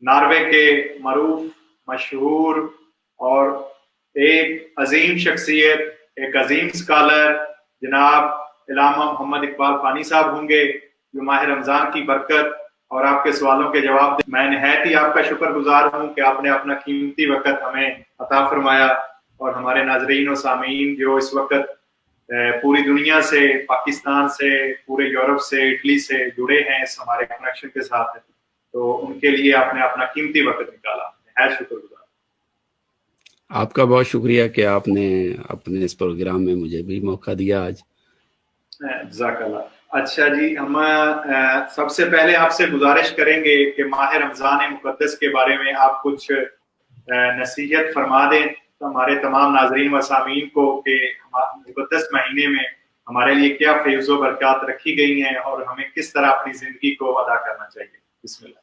Norway کے معروف مشہور اور ایک عظیم شخصیت، ایک عظیم اسکالر جناب علامہ محمد اقبال فانی صاحب ہوں گے، جو ماہ رمضان کی برکت اور آپ کے سوالوں کے جواب دیں۔ میں نہایت ہی آپ کا شکر گزار ہوں کہ آپ نے اپنا قیمتی وقت ہمیں عطا فرمایا، اور ہمارے ناظرین و سامعین جو اس وقت پوری دنیا سے، پاکستان سے، پورے یورپ سے، اٹلی سے جڑے ہیں اس ہمارے کنیکشن کے ساتھ، تو ان کے لیے آپ نے اپنا قیمتی وقت نکالا، نہایت شکر گزار۔ آپ کا بہت شکریہ کہ آپ نے اپنے اس پروگرام میں مجھے بھی موقع دیا آج۔ جزاک اللہ۔ اچھا جی، ہم سب سے پہلے آپ سے گزارش کریں گے کہ ماہ رمضان مقدس کے بارے میں آپ کچھ نصیحت فرما دیں ہمارے تمام ناظرین و سامعین کو کہ مقدس مہینے میں ہمارے لیے کیا فیض و برکات رکھی گئی ہیں اور ہمیں کس طرح اپنی زندگی کو ادا کرنا چاہیے۔ بسم اللہ۔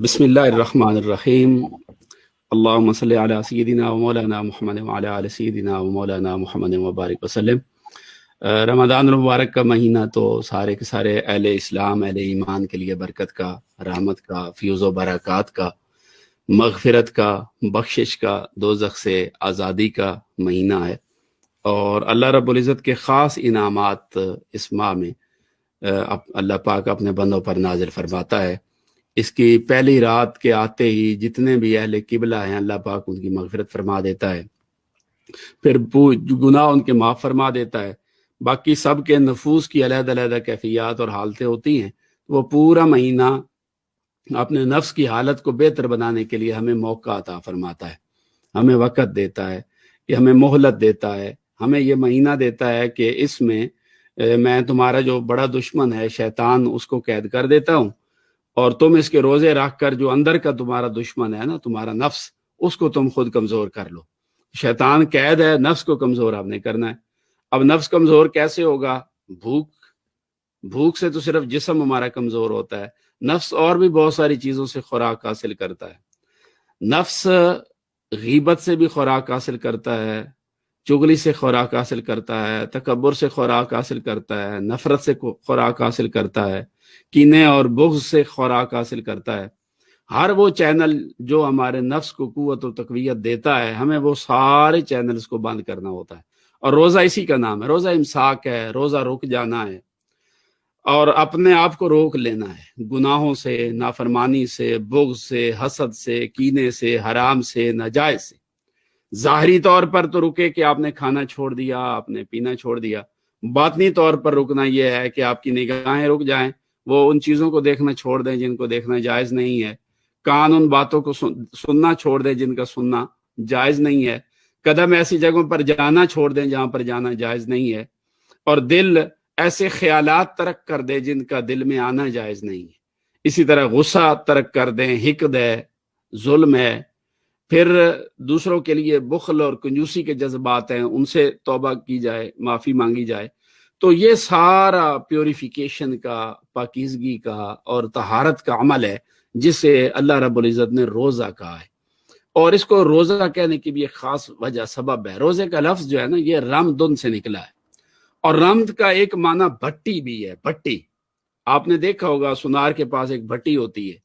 بسم اللہ الرحمن الرحیم۔ اللہم صلی علی سیدنا و مولانا محمد وعلی آل سیدنا و مولانا محمد وبارک وسلم۔ رمضان المبارک کا مہینہ تو سارے کے سارے اہل اسلام، اہل ایمان کے لیے برکت کا، رحمت کا، فیض و برکات کا، مغفرت کا، بخشش کا، دوزخ سے آزادی کا مہینہ ہے، اور اللہ رب العزت کے خاص انعامات اس ماہ میں اللہ پاک اپنے بندوں پر نازل فرماتا ہے۔ اس کی پہلی رات کے آتے ہی جتنے بھی اہل قبلہ ہیں اللہ پاک ان کی مغفرت فرما دیتا ہے، پھر گناہ ان کے معاف فرما دیتا ہے۔ باقی سب کے نفوس کی علیحدہ علیحدہ کیفیات اور حالتیں ہوتی ہیں، وہ پورا مہینہ اپنے نفس کی حالت کو بہتر بنانے کے لیے ہمیں موقع عطا فرماتا ہے، ہمیں وقت دیتا ہے، کہ ہمیں مہلت دیتا ہے، ہمیں یہ مہینہ دیتا ہے کہ اس میں میں تمہارا جو بڑا دشمن ہے شیطان، اس کو قید کر دیتا ہوں، اور تم اس کے روزے رکھ کر جو اندر کا تمہارا دشمن ہے نا، تمہارا نفس، اس کو تم خود کمزور کر لو۔ شیطان قید ہے، نفس کو کمزور آپ نے کرنا ہے۔ اب نفس کمزور کیسے ہوگا؟ بھوک سے تو صرف جسم ہمارا کمزور ہوتا ہے، نفس اور بھی بہت ساری چیزوں سے خوراک حاصل کرتا ہے۔ نفس غیبت سے بھی خوراک حاصل کرتا ہے، چغلی سے خوراک حاصل کرتا ہے، تکبر سے خوراک حاصل کرتا ہے، نفرت سے خوراک حاصل کرتا ہے، کینے اور بغض سے خوراک حاصل کرتا ہے۔ ہر وہ چینل جو ہمارے نفس کو قوت و تقویت دیتا ہے، ہمیں وہ سارے چینلز کو بند کرنا ہوتا ہے، اور روزہ اسی کا نام ہے۔ روزہ امساک ہے، روزہ رک جانا ہے اور اپنے آپ کو روک لینا ہے گناہوں سے، نافرمانی سے، بغض سے، حسد سے، کینے سے، حرام سے، ناجائز سے۔ ظاہری طور پر تو رکے کہ آپ نے کھانا چھوڑ دیا، آپ نے پینا چھوڑ دیا۔ باطنی طور پر رکنا یہ ہے کہ آپ کی نگاہیں رک جائیں، وہ ان چیزوں کو دیکھنا چھوڑ دیں جن کو دیکھنا جائز نہیں ہے، کان ان باتوں کو سننا چھوڑ دیں جن کا سننا جائز نہیں ہے، قدم ایسی جگہوں پر جانا چھوڑ دیں جہاں پر جانا جائز نہیں ہے، اور دل ایسے خیالات ترک کر دے جن کا دل میں آنا جائز نہیں ہے۔ اسی طرح غصہ ترک کر دیں، حقد ہے، ظلم ہے، پھر دوسروں کے لیے بخل اور کنجوسی کے جذبات ہیں، ان سے توبہ کی جائے، معافی مانگی جائے۔ تو یہ سارا پیوریفیکیشن کا، پاکیزگی کا اور طہارت کا عمل ہے جسے اللہ رب العزت نے روزہ کہا ہے، اور اس کو روزہ کہنے کی بھی ایک خاص وجہ سبب ہے۔ روزے کا لفظ جو ہے نا، یہ رمضان سے نکلا ہے، اور رمض کا ایک معنی بھٹی بھی ہے۔ بھٹی آپ نے دیکھا ہوگا، سنار کے پاس ایک بھٹی ہوتی ہے،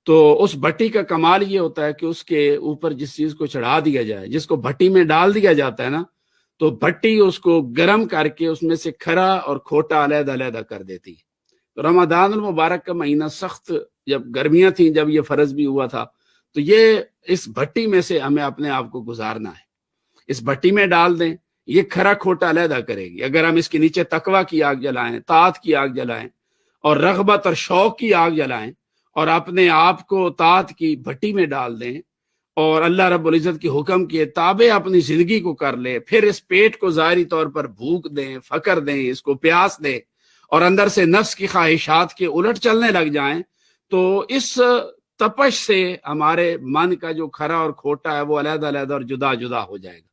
تو اس بھٹی کا کمال یہ ہوتا ہے کہ اس کے اوپر جس چیز کو چڑھا دیا جائے، جس کو بھٹی میں ڈال دیا جاتا ہے نا، تو بھٹی اس کو گرم کر کے اس میں سے کھرا اور کھوٹا علیحدہ علیحدہ کر دیتی ہے۔ تو رمضان المبارک کا مہینہ سخت، جب گرمیاں تھیں، جب یہ فرض بھی ہوا تھا، تو یہ اس بھٹی میں سے ہمیں اپنے آپ کو گزارنا ہے۔ اس بھٹی میں ڈال دیں، یہ کھرا کھوٹا علیحدہ کرے گی۔ اگر ہم اس کے نیچے تقویٰ کی آگ جلائیں، طاعت کی آگ جلائیں، اور رغبت اور شوق کی آگ جلائیں، اور اپنے آپ کو طاعت کی بھٹی میں ڈال دیں، اور اللہ رب العزت کی حکم کے تابع اپنی زندگی کو کر لیں، پھر اس پیٹ کو ظاہری طور پر بھوک دیں، فقر دیں، اس کو پیاس دیں، اور اندر سے نفس کی خواہشات کے الٹ چلنے لگ جائیں، تو اس تپش سے ہمارے من کا جو کھرا اور کھوٹا ہے وہ علیحدہ علیحدہ اور جدا جدا ہو جائے گا۔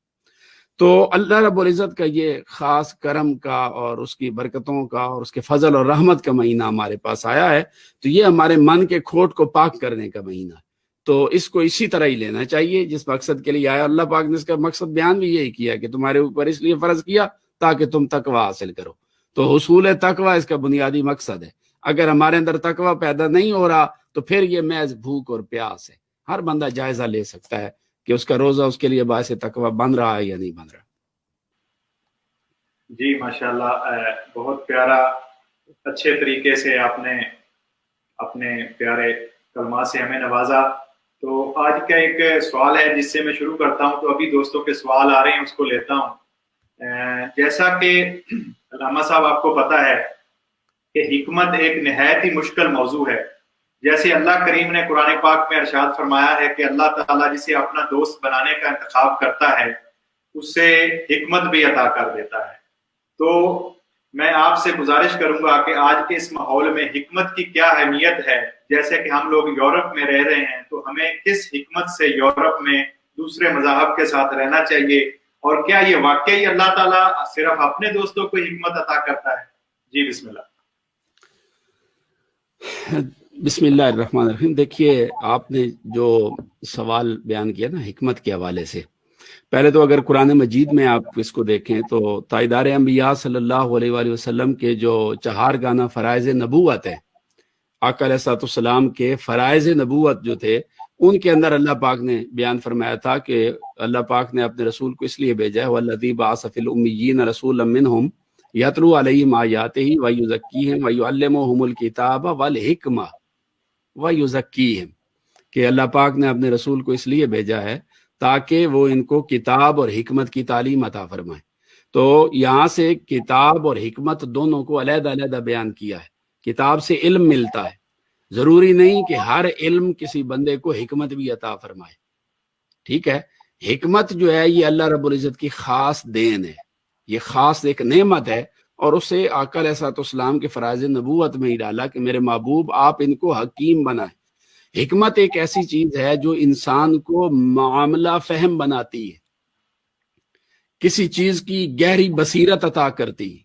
تو اللہ رب العزت کا یہ خاص کرم کا اور اس کی برکتوں کا اور اس کے فضل اور رحمت کا مہینہ ہمارے پاس آیا ہے، تو یہ ہمارے من کے کھوٹ کو پاک کرنے کا مہینہ ہے۔ تو اس کو اسی طرح ہی لینا چاہیے جس مقصد کے لیے آیا۔ اللہ پاک نے اس کا مقصد بیان بھی یہی کیا کہ تمہارے اوپر اس لیے فرض کیا تاکہ تم تقوی حاصل کرو۔ تو حصول تقوی اس کا بنیادی مقصد ہے۔ اگر ہمارے اندر تقوی پیدا نہیں ہو رہا تو پھر یہ محض بھوک اور پیاس ہے. ہر بندہ جائزہ لے سکتا ہے کہ اس کا روزہ اس کے لیے باعث تقوی بن رہا ہے یا نہیں بن رہا. جی ماشاءاللہ، بہت پیارا، اچھے طریقے سے آپ نے اپنے پیارے کلمات سے ہمیں نوازا. تو آج کا ایک سوال ہے جس سے میں شروع کرتا ہوں. تو ابھی دوستوں کے سوال آ رہے ہیں، اس کو لیتا ہوں. جیسا کہ علامہ صاحب آپ کو پتہ ہے کہ حکمت ایک نہایت ہی مشکل موضوع ہے. جیسے اللہ کریم نے قرآن پاک میں ارشاد فرمایا ہے کہ اللہ تعالیٰ جسے اپنا دوست بنانے کا انتخاب کرتا ہے اس سے حکمت بھی عطا کر دیتا ہے. تو میں آپ سے گزارش کروں گا کہ آج کے اس ماحول میں حکمت کی کیا اہمیت ہے. جیسے کہ ہم لوگ یورپ میں رہ رہے ہیں تو ہمیں کس حکمت سے یورپ میں دوسرے مذاہب کے ساتھ رہنا چاہیے، اور کیا یہ واقعی اللہ تعالیٰ صرف اپنے دوستوں کو حکمت عطا کرتا ہے؟ جی بسم اللہ. بسم اللہ الرحمن الرحیم. دیکھیے، آپ نے جو سوال بیان کیا نا حکمت کے حوالے سے، پہلے تو اگر قرآن مجید میں آپ اس کو دیکھیں تو تاجدار انبیاء صلی اللہ علیہ وآلہ وسلم کے جو چہارگانہ فرائض نبوت ہے، آقا علیہ الصلوۃ والسلام کے فرائض نبوت جو تھے، ان کے اندر اللہ پاک نے بیان فرمایا تھا کہ اللہ پاک نے اپنے رسول کو اس لیے بھیجا ہے وَالَّذِي بَعَثَ فِي الْأُمِّيِّينَ رَسُولًا مِّنْهُمْ يَتْلُو عَلَيْهِمْ آيَاتِهِ وَيُزَكِّيهِمْ وَيُعَلِّمُهُمُ الْكِتَابَ وَالْحِكْمَةَ وَيُزَكِّيهِمْ، کہ اللہ پاک نے اپنے رسول کو اس لیے بھیجا ہے تاکہ وہ ان کو کتاب اور حکمت کی تعلیم عطا فرمائے. تو یہاں سے کتاب اور حکمت دونوں کو علیحدہ علیحدہ بیان کیا ہے. کتاب سے علم ملتا ہے، ضروری نہیں کہ ہر علم کسی بندے کو حکمت بھی عطا فرمائے. ٹھیک ہے، حکمت جو ہے یہ اللہ رب العزت کی خاص دین ہے، یہ خاص ایک نعمت ہے، اور اسے آقا علیہ الصلوۃ والسلام کے فرائض نبوت میں ہی ڈالا کہ میرے محبوب آپ ان کو حکیم بنائیں. حکمت ایک ایسی چیز ہے جو انسان کو معاملہ فہم بناتی ہے، کسی چیز کی گہری بصیرت عطا کرتی ہے،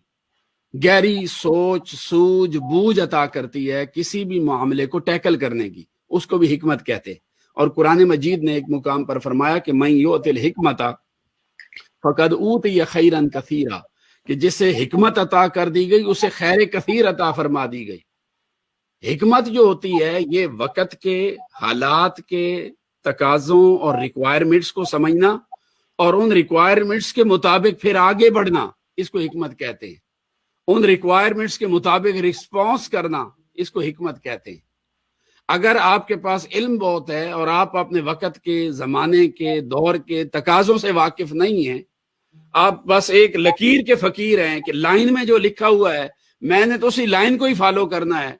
گہری سوچ سوجھ بوجھ عطا کرتی ہے کسی بھی معاملے کو ٹیکل کرنے کی، اس کو بھی حکمت کہتے ہیں. اور قرآن مجید نے ایک مقام پر فرمایا کہ من یؤت الحکمت فقد اوتی خیرا کثیرا، کہ جسے حکمت عطا کر دی گئی اسے خیر کثیر عطا فرما دی گئی. حکمت جو ہوتی ہے یہ وقت کے حالات کے تقاضوں اور ریکوائرمنٹس کو سمجھنا اور ان ریکوائرمنٹس کے مطابق پھر آگے بڑھنا، اس کو حکمت کہتے ہیں. ان ریکوائرمنٹس کے مطابق رسپانس کرنا، اس کو حکمت کہتے ہیں. اگر آپ کے پاس علم بہت ہے اور آپ اپنے وقت کے، زمانے کے، دور کے تقاضوں سے واقف نہیں ہیں، آپ بس ایک لکیر کے فقیر ہیں کہ لائن میں جو لکھا ہوا ہے میں نے تو اسی لائن کو ہی فالو کرنا ہے،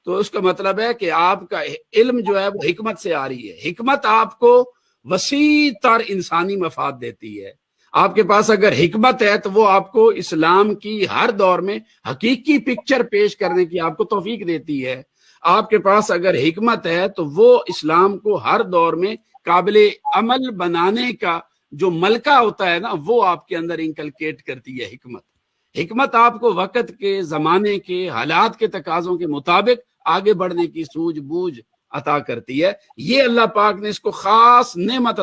تو اس کا مطلب ہے کہ آپ کا علم جو ہے وہ حکمت سے آ رہی ہے. حکمت آپ کو وسیع تر انسانی مفاد دیتی ہے. آپ کے پاس اگر حکمت ہے تو وہ آپ کو اسلام کی ہر دور میں حقیقی پکچر پیش کرنے کی آپ کو توفیق دیتی ہے. آپ کے پاس اگر حکمت ہے تو وہ اسلام کو ہر دور میں قابل عمل بنانے کا جو ملکہ ہوتا ہے نا، وہ آپ کے اندر انکلکیٹ کرتی ہے حکمت. حکمت آپ کو وقت کے، زمانے کے، حالات کے تقاضوں کے مطابق آگے بڑھنے کی سوجھ بوجھ عطا کرتی ہے. یہ اللہ پاک نے اس کو خاص نعمت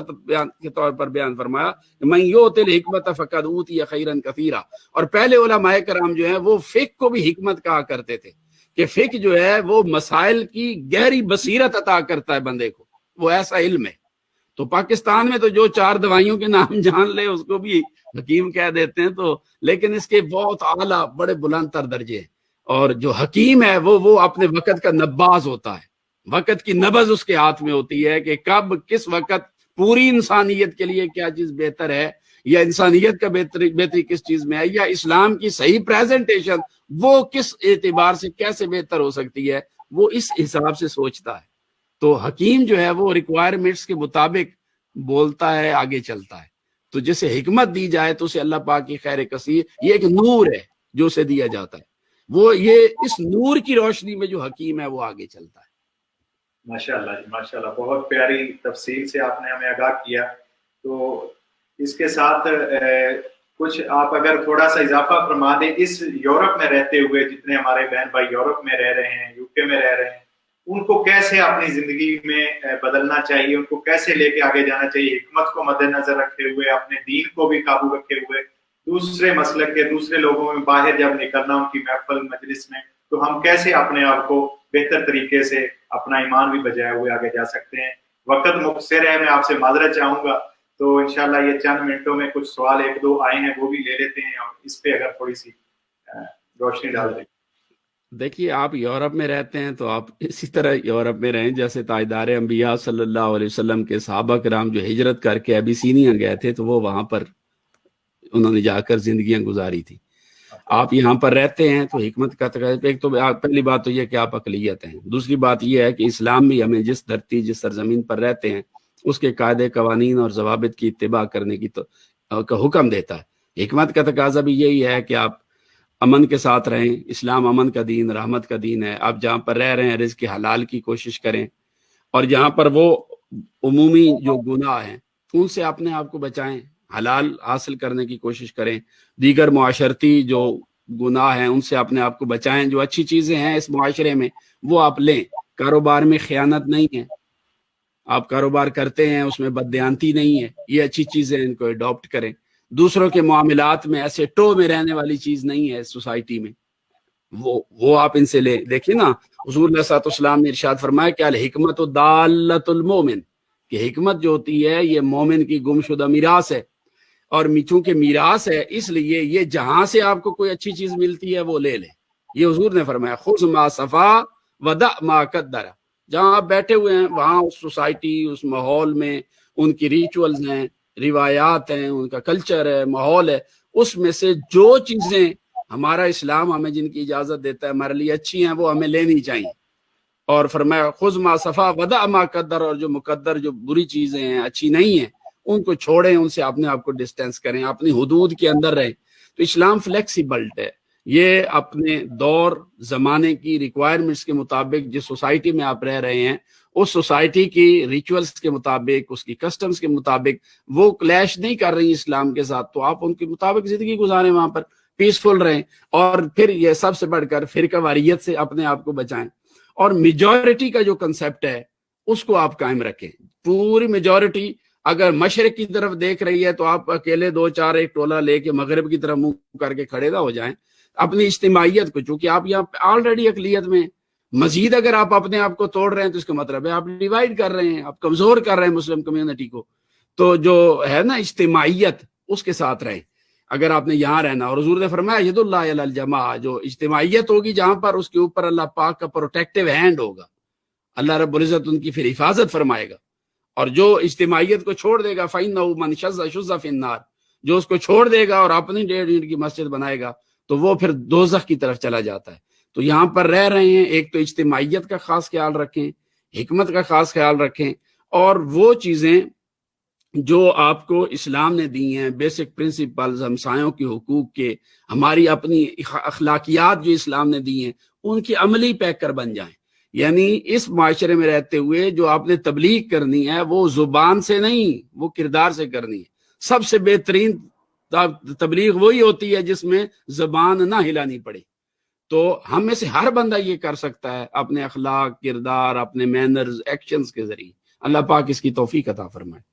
کے طور پر بیان فرمایا کہ من یؤت الحکمت فقد اوتی خیرا کثیرا. اور پہلے علماء کرام جو ہیں وہ فقہ کو بھی حکمت کہا کرتے تھے کہ فقہ جو ہے وہ مسائل کی گہری بصیرت عطا کرتا ہے بندے کو، وہ ایسا علم ہے. تو پاکستان میں تو جو 4 دوائیوں کے نام جان لے اس کو بھی حکیم کہہ دیتے ہیں، تو لیکن اس کے بہت اعلیٰ بڑے بلند تر درجے ہیں. اور جو حکیم ہے وہ اپنے وقت کا نباز ہوتا ہے، وقت کی نبض اس کے ہاتھ میں ہوتی ہے کہ کب کس وقت پوری انسانیت کے لیے کیا چیز بہتر ہے، یا انسانیت کا بہتری کس چیز میں ہے، یا اسلام کی صحیح پریزنٹیشن وہ کس اعتبار سے کیسے بہتر ہو سکتی ہے، وہ اس حساب سے سوچتا ہے. تو حکیم جو ہے وہ ریکوائرمنٹس کے مطابق بولتا ہے، آگے چلتا ہے. تو جسے حکمت دی جائے تو اسے اللہ پاک کی خیر کثیر، یہ ایک نور ہے جو اسے دیا جاتا ہے، وہ یہ اس نور کی روشنی میں جو حکیم ہے وہ آگے چلتا ہے. ماشاءاللہ جی ماشاءاللہ، بہت پیاری تفصیل سے آپ نے ہمیں آگاہ کیا. تو اس کے ساتھ کچھ آپ اگر تھوڑا سا اضافہ فرما دیں، اس یورپ میں رہتے ہوئے جتنے ہمارے بہن بھائی یورپ میں رہ رہے ہیں، یو کے میں رہ رہے ہیں، ان کو کیسے اپنی زندگی میں بدلنا چاہیے، ان کو کیسے لے کے آگے جانا چاہیے حکمت کو مد نظر رکھتے ہوئے، اپنے دین کو بھی قابو رکھتے ہوئے، دوسرے مسلک کے دوسرے لوگوں میں باہر جب نکلنا ان کی محفل مجلس میں، تو ہم کیسے اپنے آپ کو بہتر طریقے سے اپنا ایمان بھی بجائے ہوئے آگے جا سکتے ہیں۔ وقت مختصر ہے، میں آپ سے معذرت چاہوں گا، تو انشاءاللہ یہ چند منٹوں میں کچھ سوال ایک دو آئے ہیں وہ بھی لے لیتے ہیں، اور اس پہ اگر تھوڑی سی روشنی ڈال دیں۔ دیکھیے، آپ یورپ میں رہتے ہیں تو آپ اسی طرح یورپ میں رہیں جیسے تاجدار انبیاء صلی اللہ علیہ وسلم کے صحابہ کرام جو ہجرت کر کے ابیسینیا گئے تھے تو وہ وہاں پر انہوں نے جا کر زندگیاں گزاری تھی۔ آپ یہاں پر رہتے ہیں تو حکمت کا تقاضا، ایک تو پہلی بات تو یہ کہ آپ اقلیت ہیں، دوسری بات یہ ہے کہ اسلام بھی ہمیں جس دھرتی جس سرزمین پر رہتے ہیں اس کے قاعدے قوانین اور ضوابط کی اتباع کرنے کی کا حکم دیتا ہے۔ حکمت کا تقاضا بھی یہی ہے کہ آپ امن کے ساتھ رہیں، اسلام امن کا دین، رحمت کا دین ہے۔ آپ جہاں پر رہ رہے ہیں رزق حلال کی کوشش کریں، اور جہاں پر وہ عمومی جو گناہ ہیں ان سے اپنے آپ کو بچائیں، حلال حاصل کرنے کی کوشش کریں، دیگر معاشرتی جو گناہ ہیں ان سے اپنے آپ کو بچائیں، جو اچھی چیزیں ہیں اس معاشرے میں وہ آپ لیں۔ کاروبار میں خیانت نہیں ہے، آپ کاروبار کرتے ہیں اس میں بددیانتی نہیں ہے، یہ اچھی چیزیں ان کو اڈاپٹ کریں۔ دوسروں کے معاملات میں ایسے ٹو میں رہنے والی چیز نہیں ہے سوسائٹی میں، وہ آپ ان سے لیں۔ دیکھیں نا، حضور علیہ الصلوۃ والسلام نے ارشاد فرمایا کہ الحکمت دالۃ المومن، کہ حکمت جو ہوتی ہے یہ مومن کی گمشدہ میراث ہے، اور چونکہ میراث ہے اس لیے یہ جہاں سے آپ کو کوئی اچھی چیز ملتی ہے وہ لے لیں۔ یہ حضور نے فرمایا خذ ما صفا ودع ما قدر، جہاں آپ بیٹھے ہوئے ہیں وہاں اس سوسائٹی اس ماحول میں ان کی ریچولز ہیں، روایات ہیں، ان کا کلچر ہے، ماحول ہے، اس میں سے جو چیزیں ہمارا اسلام ہمیں جن کی اجازت دیتا ہے ہمارے لیے اچھی ہیں وہ ہمیں لینی چاہیے۔ اور فرمایا خذ ما صفا ودع ما قدر، اور جو مقدر جو بری چیزیں ہیں اچھی نہیں ہیں ان کو چھوڑیں، ان سے اپنے آپ کو ڈسٹینس کریں، اپنی حدود کے اندر رہیں۔ تو اسلام فلیکسیبلٹ ہے، یہ اپنے دور زمانے کی ریکوائرمنٹس کے مطابق جس سوسائٹی میں آپ رہ رہے ہیں اس سوسائٹی کی ریچولز کے مطابق، اس کی کسٹمز کے مطابق وہ کلیش نہیں کر رہی اسلام کے ساتھ، تو آپ ان کے مطابق زندگی گزاریں، وہاں پر پیسفل رہیں، اور پھر یہ سب سے بڑھ کر فرقہ واریت سے اپنے آپ کو بچائیں، اور میجورٹی کا جو کنسیپٹ ہے اس کو آپ قائم رکھیں۔ پوری میجورٹی اگر مشرق کی طرف دیکھ رہی ہے تو آپ اکیلے دو چار ایک ٹولہ لے کے مغرب کی طرف منہ کر کے کھڑے نہ ہو جائیں۔ اپنی اجتماعیت کو، چونکہ آپ یہاں آلریڈی اقلیت میں مزید اگر آپ اپنے آپ کو توڑ رہے ہیں تو اس کا مطلب ہے آپ ڈیوائیڈ کر رہے ہیں، آپ کمزور کر رہے ہیں مسلم کمیونٹی کو۔ تو جو ہے نا اجتماعیت، اس کے ساتھ رہیں اگر آپ نے یہاں رہنا۔ اور حضور نے فرمایا ید اللہ علی الجماع، جو اجتماعیت ہوگی جہاں پر اس کے اوپر اللہ پاک کا پروٹیکٹیو ہینڈ ہوگا، اللہ رب العزت ان کی پھر حفاظت فرمائے گا۔ اور جو اجتماعیت کو چھوڑ دے گا فَإِنَّهُ مَنْ شَذَّ فِي النَّارِ، جو اس کو چھوڑ دے گا اور اپنی 1.5 اینٹ کی مسجد بنائے گا تو وہ پھر دوزخ کی طرف چلا جاتا ہے۔ تو یہاں پر رہ رہے ہیں، ایک تو اجتماعیت کا خاص خیال رکھیں، حکمت کا خاص خیال رکھیں، اور وہ چیزیں جو آپ کو اسلام نے دی ہیں، بیسک پرنسپلز، ہمسایوں کے حقوق کے، ہماری اپنی اخلاقیات جو اسلام نے دی ہیں ان کی عملی پیکر بن جائیں۔ یعنی اس معاشرے میں رہتے ہوئے جو آپ نے تبلیغ کرنی ہے وہ زبان سے نہیں، وہ کردار سے کرنی ہے۔ سب سے بہترین تبلیغ وہی ہوتی ہے جس میں زبان نہ ہلانی پڑے۔ تو ہم میں سے ہر بندہ یہ کر سکتا ہے اپنے اخلاق، کردار، اپنے مینرز، ایکشنز کے ذریعے۔ اللہ پاک اس کی توفیق عطا فرمائے۔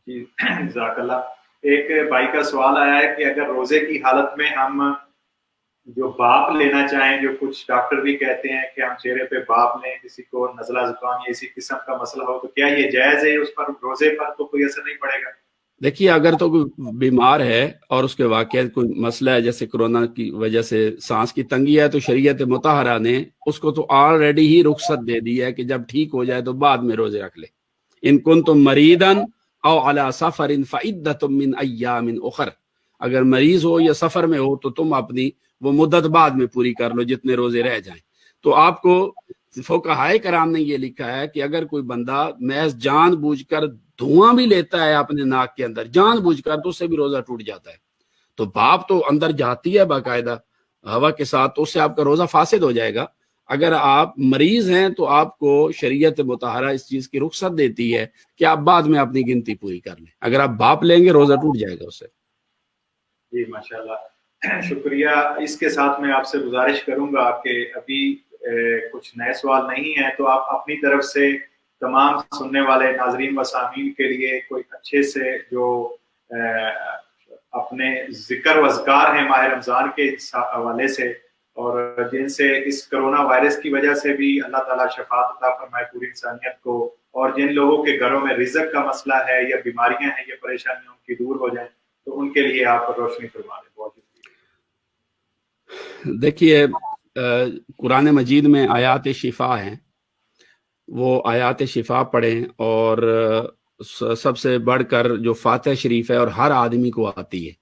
جی جزاک اللہ۔ ایک بھائی کا سوال آیا ہے کہ اگر روزے کی حالت میں ہم جو باپ لینا چاہیں، جو کچھ ڈاکٹر بھی کہتے ہیں کہ ہم چہرے پہ باپ لیں، کسی کو نزلہ زکام یا اسی قسم کا مسئلہ ہو، تو کیا یہ جائز ہے؟ اس پر روزے پر تو کوئی اثر نہیں پڑے گا؟ دیکھیے، اگر تو کوئی بیمار ہے اور اس کے واقعات کوئی مسئلہ ہے جیسے کرونا کی وجہ سے سانس کی تنگی ہے تو شریعت مطہرہ نے اس کو تو آلریڈی ہی رخصت دے دی ہے کہ جب ٹھیک ہو جائے تو بعد میں روزے رکھ لے۔ ان کنتم مریضا او علی سفر فعدۃ من ایام اخر، اگر مریض ہو یا سفر میں ہو تو تم اپنی وہ مدت بعد میں پوری کر لو جتنے روزے رہ جائیں۔ تو آپ کو فقہائے کرام نے یہ لکھا ہے کہ اگر کوئی بندہ محض جان بوجھ کر دھواں بھی لیتا ہے اپنے ناک کے اندر جان بوجھ کر تو اس سے بھی روزہ ٹوٹ جاتا ہے۔ تو بھاپ تو اندر جاتی ہے باقاعدہ ہوا کے ساتھ، تو اس سے آپ کا روزہ فاسد ہو جائے گا۔ اگر آپ مریض ہیں تو آپ کو شریعت مطہرہ اس چیز کی رخصت دیتی ہے کہ آپ بعد میں اپنی گنتی پوری کر لیں۔ اگر آپ بھاپ لیں گے روزہ ٹوٹ جائے گا اس سے۔ جی ماشاءاللہ، شکریہ۔ اس کے ساتھ میں آپ سے گزارش کروں گا کہ ابھی کچھ نئے سوال نہیں ہیں، تو آپ اپنی طرف سے تمام سننے والے ناظرین و سامعین کے لیے کوئی اچھے سے جو اپنے ذکر و اذکار ہیں ماہ رمضان کے حوالے سے، اور جن سے اس کرونا وائرس کی وجہ سے بھی اللہ تعالیٰ شفاعت عطا فرمائے پوری انسانیت کو، اور جن لوگوں کے گھروں میں رزق کا مسئلہ ہے یا بیماریاں ہیں یا پریشانیاں ان کی دور ہو جائیں، تو ان کے لیے آپ روشنی فرما دیں. بہت شکریہ. دیکھیے قرآن مجید میں آیات شفا ہیں، وہ آیات شفا پڑھیں، اور سب سے بڑھ کر جو فاتح شریف ہے اور ہر آدمی کو آتی ہے،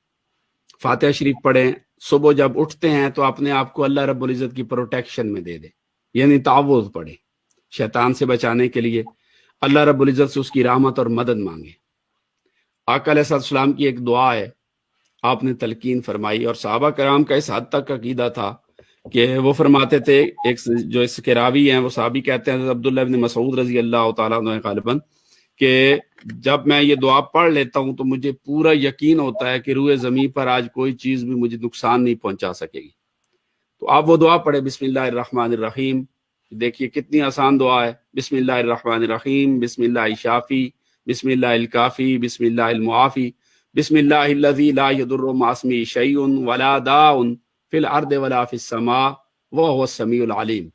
فاتح شریف پڑھیں. صبح جب اٹھتے ہیں تو اپنے آپ کو اللہ رب العزت کی پروٹیکشن میں دے دیں، یعنی تعوذ پڑھیں شیطان سے بچانے کے لیے، اللہ رب العزت سے اس کی رحمت اور مدد مانگیں. آقا علیہ السلام کی ایک دعا ہے، آپ نے تلقین فرمائی، اور صحابہ کرام کا اس حد تک عقیدہ تھا کہ وہ فرماتے تھے، ایک جو اس کے راوی ہیں وہ صحابی کہتے ہیں عبداللہ ابن مسعود رضی اللہ تعالیٰ عنہ غالباً، کہ جب میں یہ دعا پڑھ لیتا ہوں تو مجھے پورا یقین ہوتا ہے کہ روئے زمین پر آج کوئی چیز بھی مجھے نقصان نہیں پہنچا سکے گی. تو آپ وہ دعا پڑھیں، بسم اللہ الرحمن الرحیم. دیکھیے کتنی آسان دعا ہے، بسم اللہ الرحمن الرحیم، بسم اللہ شافی، بسم اللہ الکافی، بسم اللہ المعافی، بسم اللہ الذی لا یضر مع اسمہ شیء ولا داء فی الارض ولا فی السماء وہو السمیع العلیم.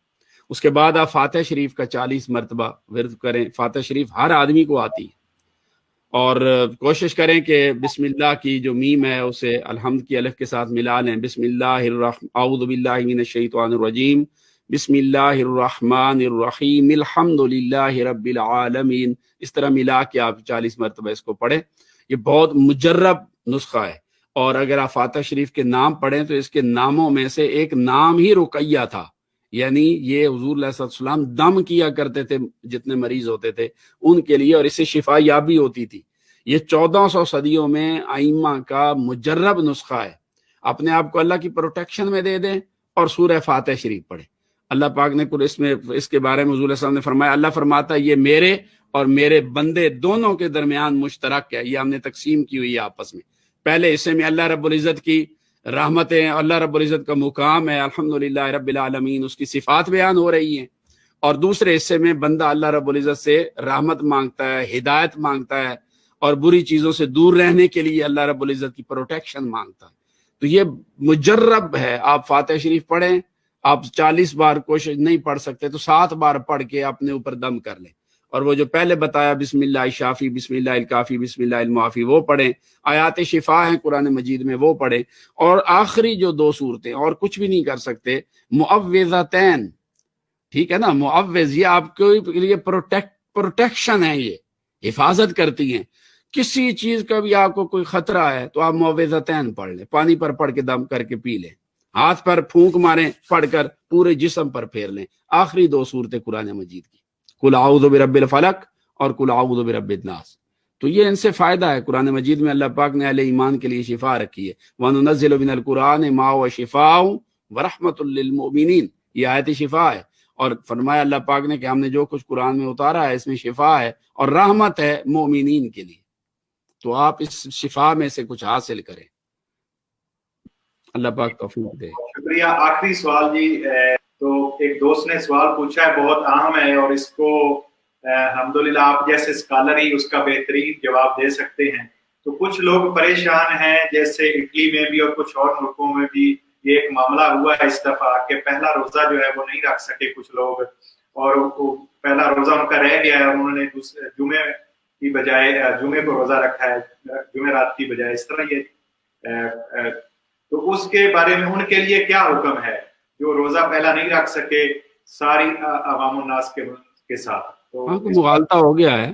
اس کے بعد آپ فاتح شریف کا 40 مرتبہ ورد کریں. فاتح شریف ہر آدمی کو آتی ہے، اور کوشش کریں کہ بسم اللہ کی جو میم ہے اسے الحمد کی الف کے ساتھ ملا لیں. بسم اللہ اعوذ باللہ من الشیطان الرجیم، بسم اللہ الرحمن الرحیم، الحمد للہ رب العالمین. اس طرح ملا کے آپ 40 مرتبہ اس کو پڑھیں. یہ بہت مجرب نسخہ ہے، اور اگر آپ فاتح شریف کے نام پڑھیں تو اس کے ناموں میں سے ایک نام ہی رقیہ تھا، یعنی یہ حضور علیہ السلام دم کیا کرتے تھے جتنے مریض ہوتے تھے ان کے لیے، اور اس سے شفا یابی ہوتی تھی. یہ 1400 صدیوں میں ائمہ کا مجرب نسخہ ہے. اپنے آپ کو اللہ کی پروٹیکشن میں دے دیں اور سورہ فاتح شریف پڑھیں. اللہ پاک نے اس کے بارے میں حضور علیہ السلام نے فرمایا، اللہ فرماتا ہے یہ میرے اور میرے بندے دونوں کے درمیان مشترک ہے، یہ ہم نے تقسیم کی ہوئی ہے آپس میں. پہلے حصے میں اللہ رب العزت کی رحمتیں، اللہ رب العزت کا مقام ہے، الحمدللہ رب العالمین، اس کی صفات بیان ہو رہی ہیں، اور دوسرے حصے میں بندہ اللہ رب العزت سے رحمت مانگتا ہے، ہدایت مانگتا ہے، اور بری چیزوں سے دور رہنے کے لیے اللہ رب العزت کی پروٹیکشن مانگتا ہے. تو یہ مجرب ہے. آپ فاتح شریف پڑھیں، آپ 40 بار کوشش نہیں پڑھ سکتے تو 7 بار پڑھ کے اپنے اوپر دم کر لیں، اور وہ جو پہلے بتایا بسم اللہ شافی، بسم اللہ الکافی، بسم اللہ المعافی وہ پڑھیں. آیات شفا ہیں قرآن مجید میں وہ پڑھیں، اور آخری جو 2 صورتیں اور کچھ بھی نہیں کر سکتے، معوذتین، ٹھیک ہے نا، معوذ یہ آپ کے لیے پروٹیکشن ہے، یہ حفاظت کرتی ہیں. کسی چیز کا بھی آپ کو کوئی خطرہ ہے تو آپ معوذتین پڑھ لیں، پانی پر پڑھ کے دم کر کے پی لیں، ہاتھ پر پھونک ماریں پڑھ کر پورے جسم پر پھیر لیں. آخری 2 صورتیں قرآن مجید کی، قل اعوذ برب الفلق اور قل اعوذ برب الناس. تو یہ ان سے فائدہ ہے. قرآن مجید میں اللہ پاک نے اہل ایمان کے لیے شفا رکھی ہے، وَنُنَزِّلُ مِنَ الْقُرْآنِ مَا هُوَ شِفَاءٌ وَرَحْمَةٌ لِّلْمُؤْمِنِينَ. یہ آیت شفا ہے، اور فرمایا اللہ پاک نے کہ ہم نے جو کچھ قرآن میں اتارا ہے اس میں شفا ہے اور رحمت ہے مومنین کے لیے. تو آپ اس شفا میں سے کچھ حاصل کریں. اللہ پاک توفیق دے. شکریہ. آخری سوال جی، تو ایک دوست نے سوال پوچھا ہے، بہت اہم ہے، اور اس کو الحمدللہ آپ جیسے اسکالر ہی اس کا بہترین جواب دے سکتے ہیں. تو کچھ لوگ پریشان ہیں، جیسے اٹلی میں بھی اور کچھ اور ملکوں میں بھی یہ ایک معاملہ ہوا ہے اس دفعہ کہ پہلا روزہ جو ہے وہ نہیں رکھ سکے کچھ لوگ، اور وہ پہلا روزہ ان کا رہ گیا ہے، انہوں نے جمعے کی بجائے جمعے کو روزہ رکھا ہے، جمعرات کی بجائے، اس طرح یہ. تو اس کے بارے میں ان کے لیے کیا حکم ہے جو روزہ پہلا نہیں رکھ سکے ساری عوام الناس کے ساتھ؟ تو ہاں، کوئی مغالطہ ہو گیا ہے،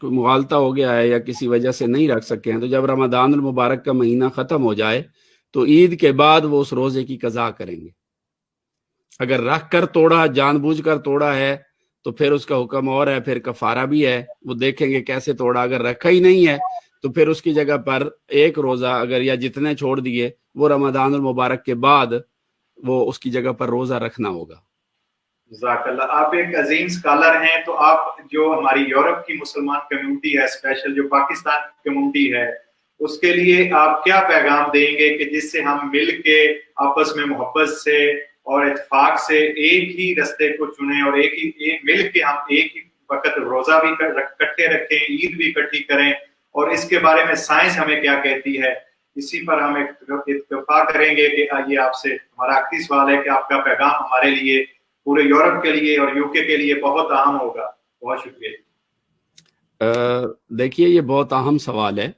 کوئی مغالطہ ہو گیا ہے یا کسی وجہ سے نہیں رکھ سکے ہیں، تو جب رمضان المبارک کا مہینہ ختم ہو جائے تو عید کے بعد وہ اس روزے کی قضا کریں گے. اگر رکھ کر توڑا، جان بوجھ کر توڑا ہے تو پھر اس کا حکم اور ہے، پھر کفارہ بھی ہے، وہ دیکھیں گے کیسے توڑا. اگر رکھا ہی نہیں ہے تو پھر اس کی جگہ پر ایک روزہ اگر یا جتنے چھوڑ دیے وہ رمضان المبارک کے بعد وہ اس کی جگہ پر روزہ رکھنا ہوگا. جزاک اللہ. آپ ایک عظیم اسکالر ہیں، تو آپ جو ہماری یورپ کی مسلمان کمیونٹی ہے، اسپیشل جو پاکستان کی کمیونٹی ہے، اس کے لیے آپ کیا پیغام دیں گے کہ جس سے ہم مل کے آپس میں محبت سے اور اتفاق سے ایک ہی رستے کو چنیں، اور ایک مل کے ہم ایک ہی وقت روزہ بھی اکٹھے رکھیں، عید بھی اکٹھی کریں، اور اس کے بارے میں سائنس ہمیں کیا کہتی ہے اسی پر ہم اتفاق کریں گے کہ یہ آپ سے ہمارا آخری سوال ہے کہ آپ کا پیغام ہمارے لیے، پورے یورپ کے لیے اور یو کے لیے بہت اہم ہوگا. بہت شکریہ. دیکھیے یہ بہت اہم سوال ہے.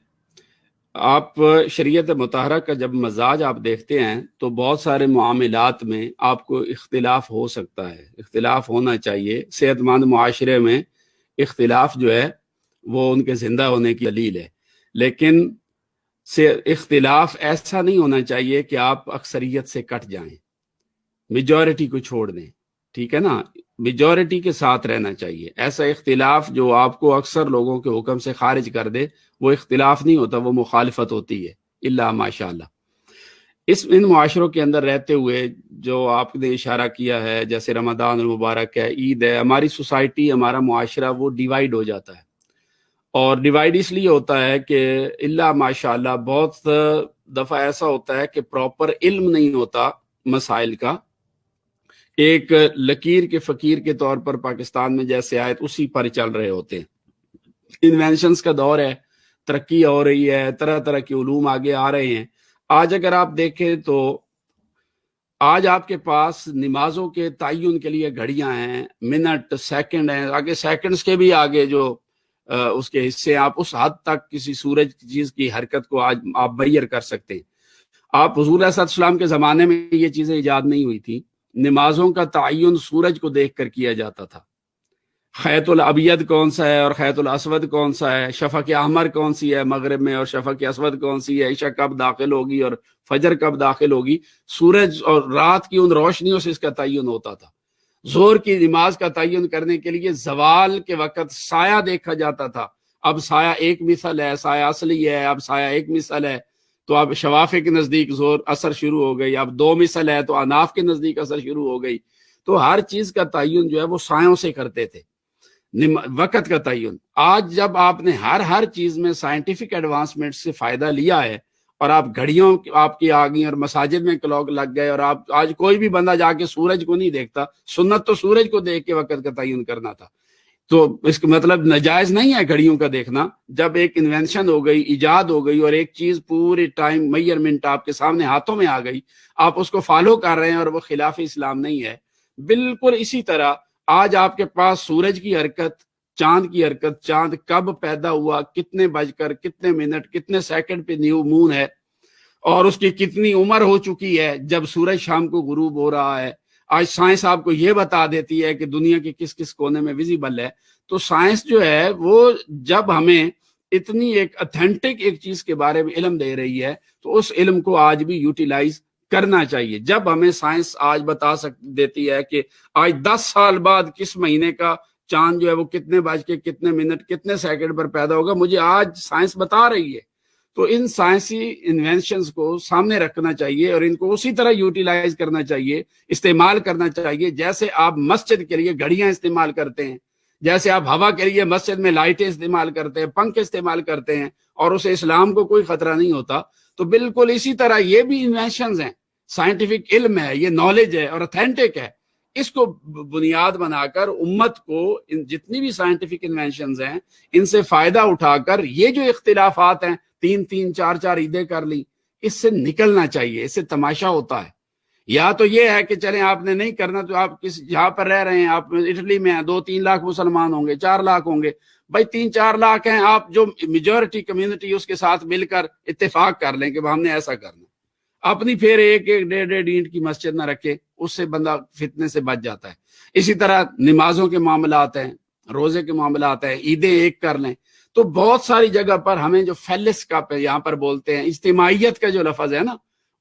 آپ شریعت مطہرہ کا جب مزاج آپ دیکھتے ہیں تو بہت سارے معاملات میں آپ کو اختلاف ہو سکتا ہے، اختلاف ہونا چاہیے. صحت مند معاشرے میں اختلاف جو ہے وہ ان کے زندہ ہونے کی دلیل ہے، لیکن اختلاف ایسا نہیں ہونا چاہیے کہ آپ اکثریت سے کٹ جائیں، میجورٹی کو چھوڑ دیں. ٹھیک ہے نا، میجورٹی کے ساتھ رہنا چاہیے. ایسا اختلاف جو آپ کو اکثر لوگوں کے حکم سے خارج کر دے وہ اختلاف نہیں ہوتا، وہ مخالفت ہوتی ہے. الا ماشاء اللہ. ان معاشروں کے اندر رہتے ہوئے جو آپ نے اشارہ کیا ہے، جیسے رمضان المبارک ہے، عید ہے، ہماری سوسائٹی، ہمارا معاشرہ وہ ڈیوائیڈ ہو جاتا ہے. اور ڈیوائیڈ اس لیے ہوتا ہے کہ الا ماشاء اللہ بہت دفعہ ایسا ہوتا ہے کہ پراپر علم نہیں ہوتا مسائل کا. ایک لکیر کے فقیر کے طور پر پاکستان میں جیسے آئے اسی پر چل رہے ہوتے ہیں. انوینشنز کا دور ہے، ترقی ہو رہی ہے، طرح طرح کے علوم آگے آ رہے ہیں. آج اگر آپ دیکھیں تو آج آپ کے پاس نمازوں کے تعین کے لیے گھڑیاں ہیں، منٹ، سیکنڈ ہیں، آگے سیکنڈز کے بھی آگے جو اس کے حصے، آپ اس حد تک کسی سورج کی چیز کی حرکت کو آج آپ بیان کر سکتے ہیں. آپ حضور علیہ السلام کے زمانے میں یہ چیزیں ایجاد نہیں ہوئی تھی. نمازوں کا تعین سورج کو دیکھ کر کیا جاتا تھا. خیط الابید کون سا ہے اور خیط الاسود کون سا ہے، شفق احمر کون سی ہے مغرب میں اور شفق اسود کون سی ہے، عشاء کب داخل ہوگی اور فجر کب داخل ہوگی، سورج اور رات کی ان روشنیوں سے اس کا تعین ہوتا تھا. ظہر کی نماز کا تعین کرنے کے لیے زوال کے وقت سایہ دیکھا جاتا تھا. اب سایہ ایک مثل ہے، سایہ اصلی ہے، اب سایہ ایک مثل ہے، تو اب شوافع کے نزدیک ظہر اثر شروع ہو گئی. اب دو مثل ہے تو اناف کے نزدیک اثر شروع ہو گئی. تو ہر چیز کا تعین جو ہے وہ سایوں سے کرتے تھے. وقت کا تعین آج جب آپ نے ہر چیز میں سائنٹیفک ایڈوانسمنٹ سے فائدہ لیا ہے اور آپ گھڑیوں آپ کی آ گئی اور مساجد میں کلاک لگ گئے، اور آپ آج کوئی بھی بندہ جا کے سورج کو نہیں دیکھتا. سنت تو سورج کو دیکھ کے وقت کا تعین کرنا تھا. تو اس کا مطلب ناجائز نہیں ہے گھڑیوں کا دیکھنا. جب ایک انوینشن ہو گئی، ایجاد ہو گئی، اور ایک چیز پورے ٹائم میئرمنٹ آپ کے سامنے ہاتھوں میں آ گئی، آپ اس کو فالو کر رہے ہیں اور وہ خلاف اسلام نہیں ہے. بالکل اسی طرح آج آپ کے پاس سورج کی حرکت، چاند کی حرکت، چاند کب پیدا ہوا، کتنے بج کر کتنے منٹ کتنے سیکنڈ پہ نیو مون ہے، اور اس کی کتنی عمر ہو چکی ہے جب سورج شام کو غروب ہو رہا ہے. آج سائنس آپ کو یہ بتا دیتی ہے کہ دنیا کے کس کس کونے میں ویزیبل ہے. تو سائنس جو ہے وہ جب ہمیں اتنی ایک اتھینٹک ایک چیز کے بارے میں علم دے رہی ہے تو اس علم کو آج بھی یوٹیلائز کرنا چاہیے. جب ہمیں سائنس آج بتا دیتی ہے کہ آج 10 سال بعد کس مہینے کا چاند جو ہے وہ کتنے بج کے کتنے منٹ کتنے سیکنڈ پر پیدا ہوگا، مجھے آج سائنس بتا رہی ہے. تو ان سائنسی انوینشنز کو سامنے رکھنا چاہیے اور ان کو اسی طرح یوٹیلائز کرنا چاہیے، استعمال کرنا چاہیے جیسے آپ مسجد کے لیے گھڑیاں استعمال کرتے ہیں، جیسے آپ ہوا کے لیے مسجد میں لائٹیں استعمال کرتے ہیں، پنکھے استعمال کرتے ہیں، اور اسے اسلام کو کوئی خطرہ نہیں ہوتا. تو بالکل اسی طرح یہ بھی انوینشنز ہیں، سائنٹیفک علم ہے، یہ نالج ہے اور اتھینٹک ہے. اس کو بنیاد بنا کر امت کو ان جتنی بھی سائنٹیفک انوینشنز ہیں ان سے فائدہ اٹھا کر یہ جو اختلافات ہیں، 3 4 عیدیں کر لی، اس سے نکلنا چاہیے. اس سے تماشا ہوتا ہے. یا تو یہ ہے کہ چلیں آپ نے نہیں کرنا تو آپ جہاں پر رہ رہے ہیں، آپ اٹلی میں ہیں، 2-3 لاکھ مسلمان ہوں گے، 4 لاکھ ہوں گے، بھائی 3-4 لاکھ ہیں، آپ جو میجورٹی کمیونٹی اس کے ساتھ مل کر اتفاق کر لیں کہ ہم نے ایسا کرنا. اپنی پھر 1-1 1.5 اینٹ کی مسجد نہ رکھے، اس سے بندہ فتنے سے بچ جاتا ہے. اسی طرح نمازوں کے معاملات ہیں، روزے کے معاملات ہیں، عیدیں ایک کر لیں. تو بہت ساری جگہ پر ہمیں جو فیلس کا یہاں پر بولتے ہیں، اجتماعیت کا جو لفظ ہے نا،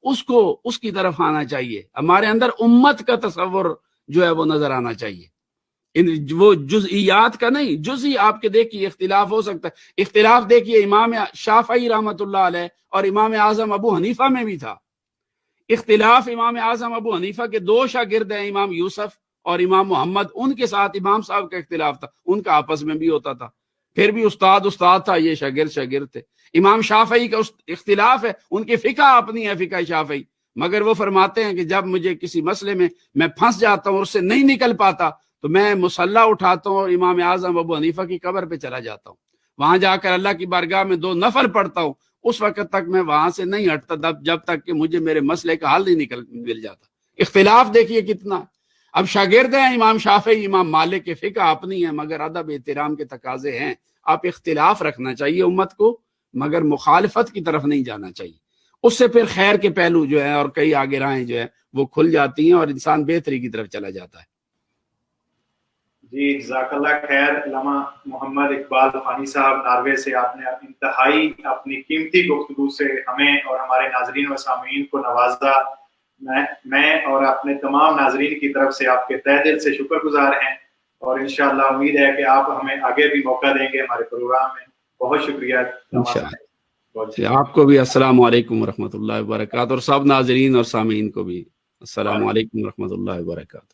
اس کی طرف آنا چاہیے. ہمارے اندر امت کا تصور جو ہے وہ نظر آنا چاہیے. وہ جزئیات کا نہیں، جزئی آپ کے دیکھیے اختلاف ہو سکتا ہے. اختلاف دیکھیے امام شافعی رحمۃ اللہ علیہ اور امام اعظم ابو حنیفہ میں بھی تھا. اختلاف امام اعظم ابو حنیفہ کے 2 شاگرد ہیں، امام یوسف اور امام محمد، ان کے ساتھ امام صاحب کا اختلاف تھا، ان کا آپس میں بھی ہوتا تھا. پھر بھی استاد تھا، یہ شاگرد تھے. امام شافعی کا اختلاف ہے، ان کی فقہ اپنی ہے، فقہ شافعی، مگر وہ فرماتے ہیں کہ جب مجھے کسی مسئلے میں پھنس جاتا ہوں اور اس سے نہیں نکل پاتا تو میں مصلی اٹھاتا ہوں اور امام اعظم ابو حنیفہ کی قبر پہ چلا جاتا ہوں، وہاں جا کر اللہ کی بارگاہ میں 2 نفل پڑھتا ہوں، اس وقت تک میں وہاں سے نہیں ہٹتا جب تک کہ مجھے میرے مسئلے کا حل نہیں مل جاتا. اختلاف دیکھیے کتنا. اب شاگرد ہیں امام شافعی امام مالک کے، فقہ اپنی ہے، مگر ادب احترام کے تقاضے ہیں. آپ اختلاف رکھنا چاہیے امت کو، مگر مخالفت کی طرف نہیں جانا چاہیے. اس سے پھر خیر کے پہلو جو ہیں اور کئی آگے راہیں جو ہے وہ کھل جاتی ہیں اور انسان بہتری کی طرف چلا جاتا ہے. جی جزاک اللہ خیر. علامہ محمد اقبال فانی صاحب ناروے سے، آپ نے انتہائی اپنی قیمتی گفتگو سے ہمیں اور ہمارے ناظرین و سامعین کو نوازا. میں اور اپنے تمام ناظرین کی طرف سے آپ کے تہ دل سے شکر گزار ہیں، اور انشاءاللہ امید ہے کہ آپ ہمیں آگے بھی موقع دیں گے ہمارے پروگرام میں. بہت شکریہ. آپ کو بھی السلام علیکم ورحمۃ اللہ وبرکاتہ، اور سب ناظرین اور سامعین کو بھی السلام علیکم ورحمۃ اللہ وبرکاتہ.